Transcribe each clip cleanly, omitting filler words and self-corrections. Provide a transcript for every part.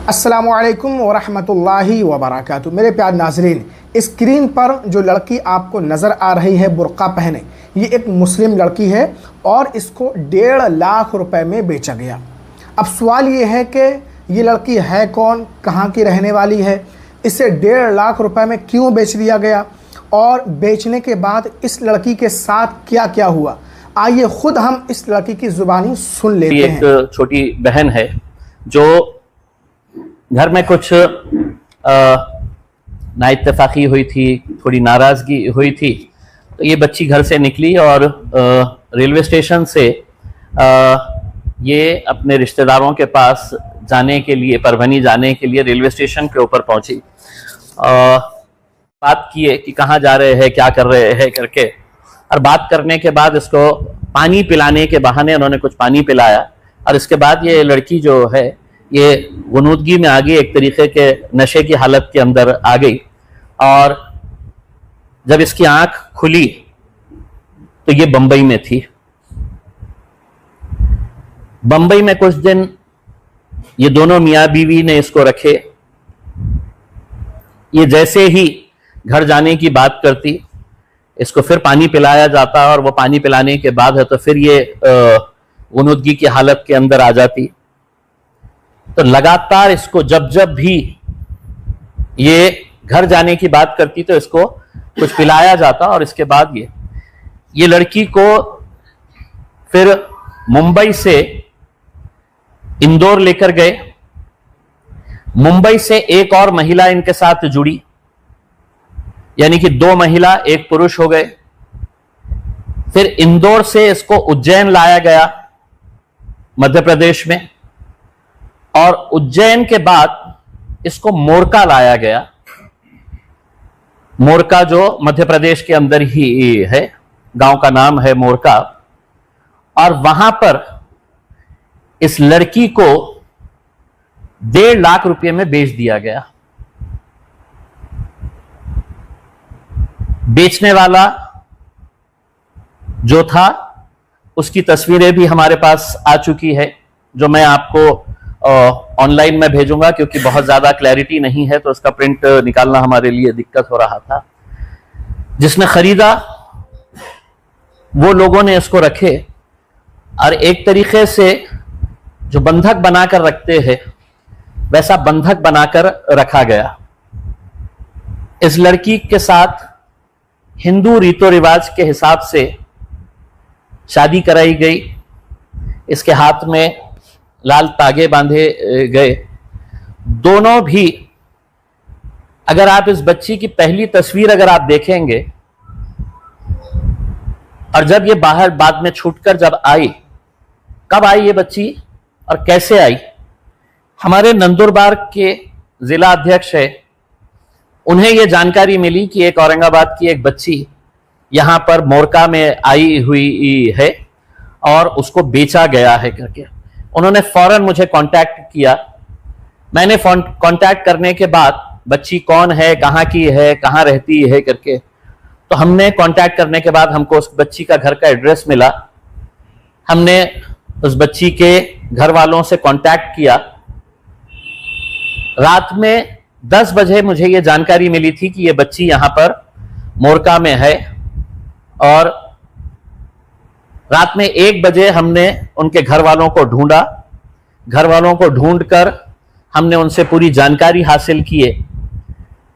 अस्सलामुअलैकुम वरहमतुल्लाहि वबरकातुहू। मेरे प्यार नाजरीन, स्क्रीन पर जो लड़की आपको नज़र आ रही है बुर्का पहने, ये एक मुस्लिम लड़की है और इसको 1.5 लाख रुपए में बेचा गया। अब सवाल ये है कि ये लड़की है कौन, कहाँ की रहने वाली है, इसे 1.5 लाख रुपए में क्यों बेच दिया गया और बेचने के बाद इस लड़की के साथ क्या क्या हुआ, आइए खुद हम इस लड़की की जुबानी सुन लेते हैं। एक छोटी बहन है जो घर में कुछ नाइत्तेफाकी हुई थी, थोड़ी नाराज़गी हुई थी, तो ये बच्ची घर से निकली और रेलवे स्टेशन से ये अपने रिश्तेदारों के पास जाने के लिए, परभनी जाने के लिए रेलवे स्टेशन के ऊपर पहुंची। बात किए कि कहाँ जा रहे हैं, क्या कर रहे हैं करके, और बात करने के बाद इसको पानी पिलाने के बहाने उन्होंने कुछ पानी पिलाया और इसके बाद ये लड़की जो है ये गुनूदगी में आ गई, एक तरीके के नशे की हालत के अंदर आ गई। और जब इसकी आंख खुली तो ये बंबई में थी। बंबई में कुछ दिन ये दोनों मियाँ बीवी ने इसको रखे। ये जैसे ही घर जाने की बात करती, इसको फिर पानी पिलाया जाता और वो पानी पिलाने के बाद है तो फिर ये गुनूदगी की हालत के अंदर आ जाती। तो लगातार इसको जब जब भी ये घर जाने की बात करती तो इसको कुछ पिलाया जाता और इसके बाद ये लड़की को फिर मुंबई से इंदौर लेकर गए। मुंबई से एक और महिला इनके साथ जुड़ी, यानी कि 2 महिला 1 पुरुष हो गए। फिर इंदौर से इसको उज्जैन लाया गया मध्य प्रदेश में, और उज्जैन के बाद इसको मोरका लाया गया। मोरका जो मध्य प्रदेश के अंदर ही है, गांव का नाम है मोरका। और वहां पर इस लड़की को 1.5 लाख रुपए में बेच दिया गया। बेचने वाला जो था उसकी तस्वीरें भी हमारे पास आ चुकी है, जो मैं आपको ऑनलाइन में भेजूंगा, क्योंकि बहुत ज्यादा क्लैरिटी नहीं है तो उसका प्रिंट निकालना हमारे लिए दिक्कत हो रहा था। जिसने खरीदा वो लोगों ने इसको रखे और एक तरीके से जो बंधक बनाकर रखते हैं वैसा बंधक बनाकर रखा गया। इस लड़की के साथ हिंदू रीतो रिवाज के हिसाब से शादी कराई गई। इसके हाथ में लाल तागे बांधे गए। दोनों भी, अगर आप इस बच्ची की पहली तस्वीर अगर आप देखेंगे, और जब ये बाहर बाद में छूटकर जब आई, कब आई ये बच्ची और कैसे आई, हमारे नंदुरबार के जिला अध्यक्ष है, उन्हें यह जानकारी मिली कि एक औरंगाबाद की एक बच्ची यहां पर मोरका में आई हुई है और उसको बेचा गया है करके। उन्होंने फौरन मुझे कांटेक्ट किया। मैंने कांटेक्ट करने के बाद बच्ची कौन है, कहाँ की है, कहाँ रहती है करके, तो हमने कांटेक्ट करने के बाद हमको उस बच्ची का घर का एड्रेस मिला। हमने उस बच्ची के घर वालों से कांटेक्ट किया। रात में 10 बजे मुझे ये जानकारी मिली थी कि ये बच्ची यहां पर मोरका में है, और रात में 1 बजे हमने उनके घर वालों को ढूंढा। घर वालों को ढूंढकर हमने उनसे पूरी जानकारी हासिल किए।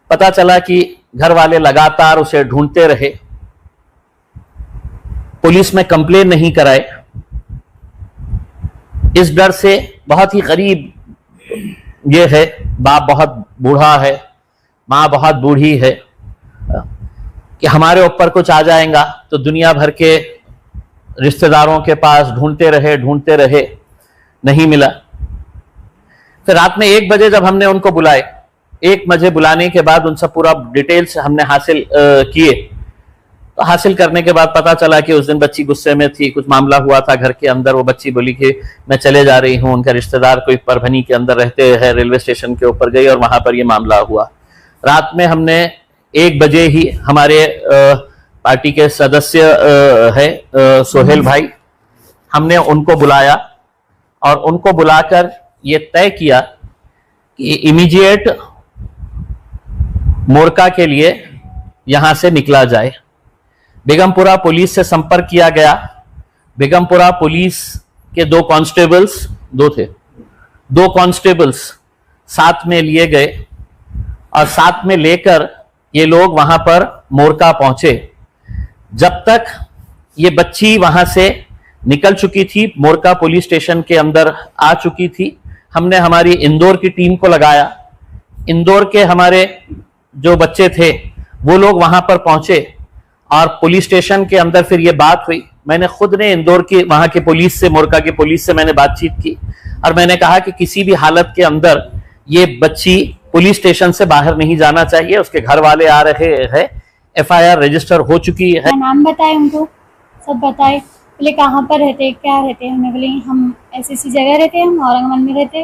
पता चला कि घर वाले लगातार उसे ढूंढते रहे, पुलिस में कंप्लेन नहीं कराए, इस डर से बहुत ही गरीब ये है, बाप बहुत बूढ़ा है, माँ बहुत बूढ़ी है, कि हमारे ऊपर कुछ आ जाएगा। तो दुनिया भर के रिश्तेदारों के पास ढूंढते रहे, नहीं मिला। फिर रात में 1 बजे जब हमने उनको बुलाए, 1 बजे बुलाने के बाद उनसे पूरा डिटेल्स हमने हासिल किए। तो हासिल करने के बाद पता चला कि उस दिन बच्ची गुस्से में थी, कुछ मामला हुआ था घर के अंदर। वो बच्ची बोली कि मैं चले जा रही हूँ, उनका रिश्तेदार कोई परभनी के अंदर रहते हैं, रेलवे स्टेशन के ऊपर गई और वहां पर ये मामला हुआ। रात में हमने 1 बजे ही हमारे पार्टी के सदस्य है सोहेल भाई, हमने उनको बुलाया और उनको बुलाकर ये तय किया कि इमीडिएट मोरका के लिए यहां से निकला जाए। बेगमपुरा पुलिस से संपर्क किया गया। बेगमपुरा पुलिस के दो कांस्टेबल्स साथ में लिए गए और साथ में लेकर ये लोग वहां पर मोरका पहुंचे। जब तक ये बच्ची वहां से निकल चुकी थी, मोरका पुलिस स्टेशन के अंदर आ चुकी थी, हमने हमारी इंदौर की टीम को लगाया। इंदौर के हमारे जो बच्चे थे वो लोग वहां पर पहुंचे और पुलिस स्टेशन के अंदर फिर ये बात हुई। मैंने खुद ने इंदौर की वहां के पुलिस से, मोरका की पुलिस से मैंने बातचीत की और मैंने कहा कि किसी भी हालत के अंदर ये बच्ची पुलिस स्टेशन से बाहर नहीं जाना चाहिए। उसके घर वाले आ रहे हैं, FIR रजिस्टर हो चुकी है। नाम बताए उनको, सब बताए। बोले कहाँ पर रहते, क्या रहते हैं? हमने बोले हम ऐसी जगह रहते हैं, हम औरंगाबाद में रहते।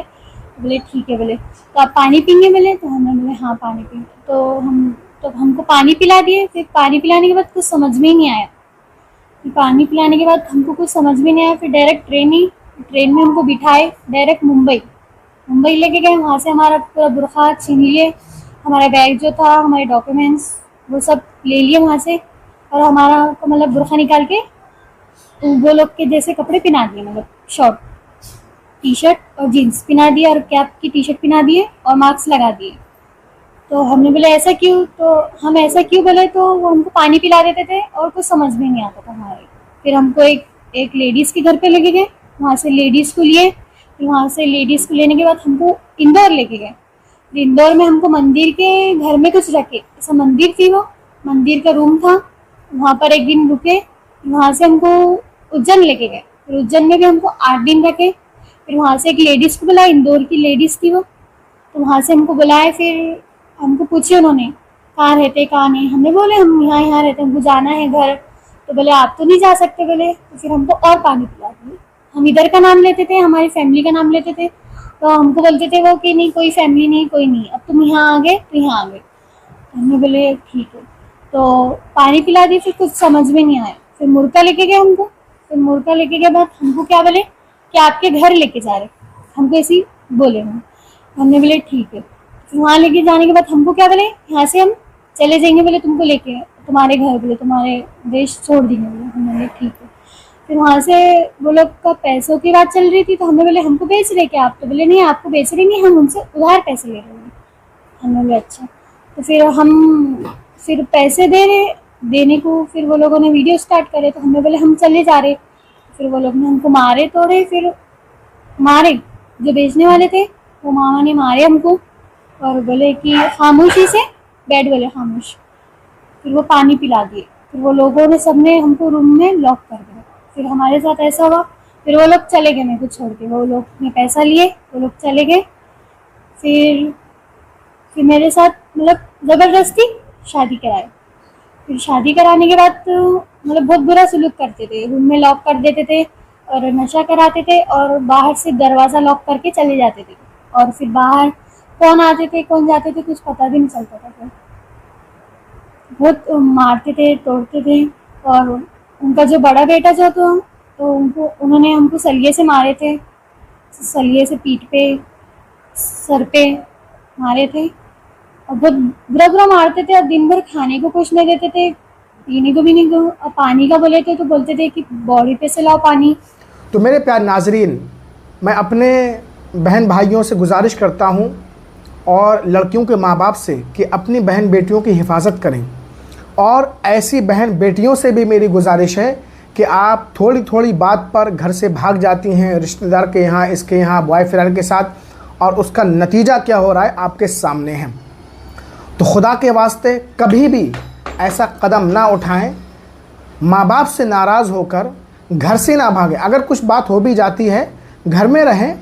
बोले ठीक है। बोले तो आप पानी पीएंगे? बोले तो हमने बोले हाँ पानी पीएंगे। तो हमको पानी पिला दिए। फिर पानी पिलाने के बाद कुछ समझ में ही नहीं आया। पानी पिलाने के बाद हमको कुछ समझ में नहीं आया। फिर डायरेक्ट ट्रेन में हमको बिठाए, डायरेक्ट मुंबई लेके गए। वहाँ से हमारा पूरा बुरखा छीन लिए, हमारा बैग जो था, हमारे डॉक्यूमेंट्स वो सब ले लिए वहाँ से, और हमारा मतलब बुरखा निकाल के वो लोग के जैसे कपड़े पहना दिए, मतलब शॉर्ट टी शर्ट और जीन्स पहना दिए और कैप की टी शर्ट पहना दिए और मास्क लगा दिए। तो हमने बोला ऐसा क्यों? तो हम ऐसा क्यों बोले तो वो हमको पानी पिला देते थे और कुछ समझ में नहीं आता था हमारे। फिर हमको एक लेडीज़ के घर पे लेके गए, वहाँ से लेडीज़ को लिए। फिर वहाँ से लेडीज़ को लेने के बाद हमको इंदौर लेके गए। इंदौर में हमको मंदिर के घर में कुछ रखे, ऐसा मंदिर थी, वो मंदिर का रूम था, वहाँ पर एक दिन रुके। वहाँ से हमको उज्जैन लेके गए। फिर उज्जैन में भी हमको 8 दिन रखे। फिर वहाँ से एक लेडीज़ को बुलाया, इंदौर की लेडीज़ थी वो, तो वहाँ से हमको बुलाए। फिर हमको पूछे उन्होंने कहाँ रहते कहाँ नहीं। हमने बोले हम यहाँ रहते, हमको जाना है घर। तो बोले आप तो नहीं जा सकते। बोले तो फिर हमको और पानी पिला दिए। हम इधर का नाम लेते थे, हमारी फैमिली का नाम लेते थे, तो हमको बोलते थे वो कि नहीं कोई फैमिली नहीं, कोई नहीं, अब तुम यहाँ आ गए तो यहाँ आ गए। हमने बोले ठीक है। तो पानी पिला दिए। फिर कुछ समझ में नहीं आया। फिर मुर्गा लेके गए हमको। फिर मुर्गा लेके गए बाद हमको क्या बोले कि आपके घर लेके जा रहे, हमको ऐसे बोले हम। हमने बोले ठीक है। फिर वहाँ लेके जाने के बाद हमको क्या बोले, यहाँ से हम चले जाएंगे, बोले तुमको लेके तुम्हारे घर, बोले तुम्हारे देश छोड़ देंगे। बोले हमने बोले ठीक है। फिर वहाँ से वो लोग का पैसों की बात चल रही थी, तो हमने बोले हमको बेच रहे क्या आप? तो बोले नहीं आपको बेच रहे नहीं, हम उनसे उधार पैसे ले रहे हैं। हमने बोले अच्छा। तो फिर हम पैसे दे रहे, देने को फिर वो लोगों ने वीडियो स्टार्ट करे, तो हमने बोले हम चले जा रहे। फिर वो लोग ने हमको मारे तोड़े। फिर मारे जो बेचने वाले थे वो मामा ने मारे हमको और बोले कि खामोशी से बैठ, बोले खामोश। फिर वो पानी पिला दिए। फिर वो लोगों ने सबने हमको रूम में लॉक कर दिया। फिर हमारे साथ ऐसा हुआ। फिर वो लोग चले गए मेरे को छोड़ के, वो लोग ने पैसा लिए, वो लोग चले गए। फिर मेरे साथ मतलब ज़बरदस्ती शादी कराए। फिर शादी कराने के बाद तो मतलब बहुत बुरा सलूक करते थे, रूम में लॉक कर देते थे और नशा कराते थे और बाहर से दरवाज़ा लॉक करके चले जाते थे। और फिर बाहर कौन आते थे कौन जाते थे कुछ पता भी नहीं चलता था। फिर बहुत मारते थे, तोड़ते थे। और उनका जो बड़ा बेटा जो था तो उन्होंने हमको सलिए से मारे थे, सलिए से पीठ पे, सर पे मारे थे और बहुत बुरा मारते थे। और दिन भर खाने को कुछ नहीं देते थे, पीने को भी नहीं दो। और पानी का बोले थे तो बोलते थे कि बॉडी पे से लाओ पानी। तो मेरे प्यारे नाजरीन, मैं अपने बहन भाइयों से गुजारिश करता हूं और लड़कियों के माँ बाप से कि अपनी बहन बेटियों की हिफाजत करें। और ऐसी बहन बेटियों से भी मेरी गुजारिश है कि आप थोड़ी थोड़ी बात पर घर से भाग जाती हैं रिश्तेदार के यहाँ, इसके यहाँ, बॉयफ्रेंड के साथ, और उसका नतीजा क्या हो रहा है आपके सामने है। तो खुदा के वास्ते कभी भी ऐसा कदम ना उठाएं। माँ बाप से नाराज़ होकर घर से ना भागें। अगर कुछ बात हो भी जाती है घर में रहें,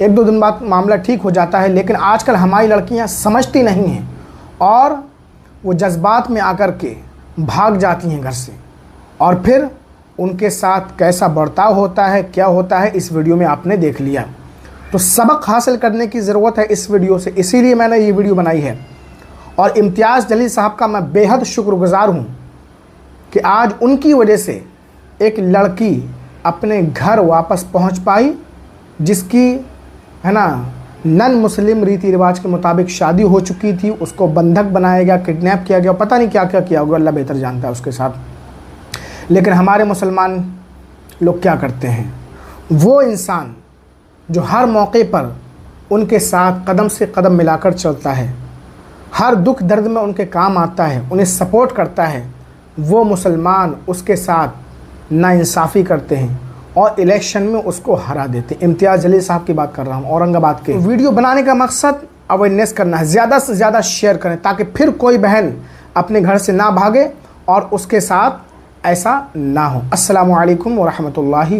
1-2 दिन बाद मामला ठीक हो जाता है। लेकिन आजकल हमारी लड़कियां समझती नहीं हैं और वो जज्बात में आकर के भाग जाती हैं घर से, और फिर उनके साथ कैसा बर्ताव होता है, क्या होता है, इस वीडियो में आपने देख लिया। तो सबक हासिल करने की ज़रूरत है इस वीडियो से, इसीलिए मैंने ये वीडियो बनाई है। और इम्तियाज़ जलील साहब का मैं बेहद शुक्रगुज़ार हूँ कि आज उनकी वजह से एक लड़की अपने घर वापस पहुँच पाई, जिसकी है ना नन मुस्लिम रीति रिवाज के मुताबिक शादी हो चुकी थी, उसको बंधक बनाया गया, किडनैप किया गया, पता नहीं क्या क्या किया होगा, अल्लाह बेहतर जानता है उसके साथ। लेकिन हमारे मुसलमान लोग क्या करते हैं, वो इंसान जो हर मौके पर उनके साथ कदम से कदम मिलाकर चलता है, हर दुख दर्द में उनके काम आता है, उन्हें सपोर्ट करता है, वो मुसलमान उसके साथ नाइंसाफ़ी करते हैं और इलेक्शन में उसको हरा देते हैं। इम्तियाज़ जलील साहब की बात कर रहा हूँ, औरंगाबाद के। वीडियो बनाने का मकसद अवेयरनेस करना है, ज़्यादा से ज़्यादा शेयर करें ताकि फिर कोई बहन अपने घर से ना भागे और उसके साथ ऐसा ना हो। अस्सलामु अलैकुम व रहमतुल्लाहि।